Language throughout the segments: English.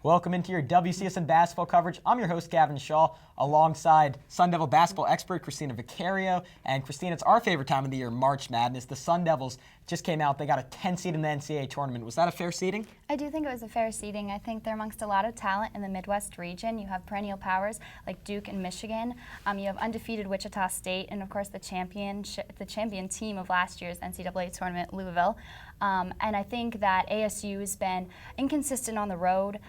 Welcome into your WCSN Basketball coverage. I'm your host, Gavin, Schall, alongside Sun Devil basketball expert Kristina Vicario. And Kristina, it's our favorite time of the year, March Madness. The Sun Devils just came out. They got a 10 seed in the NCAA Tournament. Was that a fair seeding? I do think it was a fair seeding. I think they're amongst a lot of talent in the Midwest region. You have perennial powers like Duke and Michigan. You have undefeated Wichita State, and of course the champion team of last year's NCAA Tournament, Louisville. And I think that ASU has been inconsistent on the road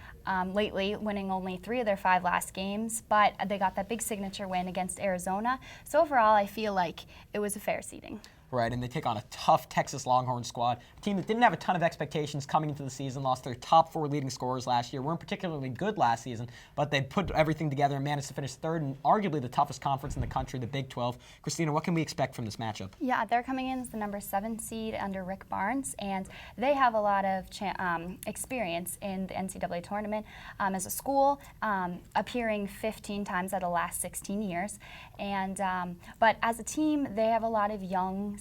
lately, winning only 3 of their 5 last games, but they got that big signature win against Arizona. So overall, I feel like it was a fair seeding. Right, and they take on a tough Texas Longhorn squad, a team that didn't have a ton of expectations coming into the season, lost their top 4 leading scorers last year, weren't particularly good last season, but they put everything together and managed to finish third in arguably the toughest conference in the country, the Big 12. Kristina, what can we expect from this matchup? Yeah, they're coming in as the number 7 seed under Rick Barnes, and they have a lot of experience in the NCAA Tournament as a school, appearing 15 times out of the last 16 years. And but as a team, they have a lot of young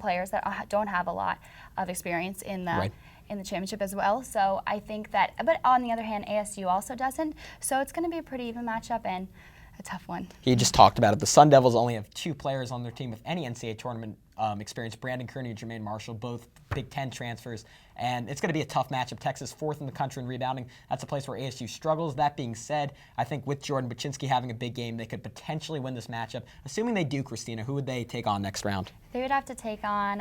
players that don't have a lot of experience in the in the championship as well. So I think that, but on the other hand, ASU also doesn't. So it's going to be a pretty even matchup and a tough one. He just talked about it. The Sun Devils only have 2 players on their team with any NCAA tournament experience, Brandon Kearney and Jermaine Marshall, both Big Ten transfers. And it's going to be a tough matchup. Texas 4th in the country in rebounding. That's a place where ASU struggles. That being said, I think with Jordan Baczynski having a big game, they could potentially win this matchup. Assuming they do, Kristina, who would they take on next round? They would have to take on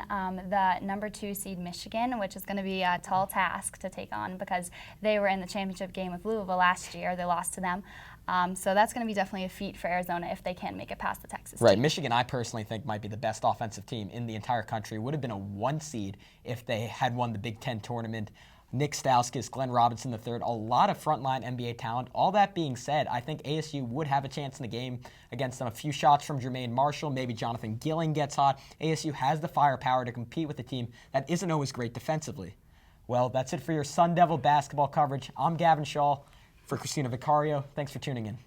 the number 2 seed Michigan, which is going to be a tall task to take on because they were in the championship game with Louisville last year. They lost to them. So that's going to be definitely a feat for Arizona if they can make it past the Texas team. Right. Michigan, I personally think, might be the best offensive team in the entire country. Would have been a 1 seed if they had won the Big Ten tournament. Nick Stauskas, Glenn Robinson III, a lot of frontline NBA talent. All that being said, I think ASU would have a chance in the game against them. A few shots from Jermaine Marshall, maybe Jonathan Gilling gets hot. ASU has the firepower to compete with a team that isn't always great defensively. Well, that's it for your Sun Devil basketball coverage. I'm Gavin Schall for Kristina Vicario. Thanks for tuning in.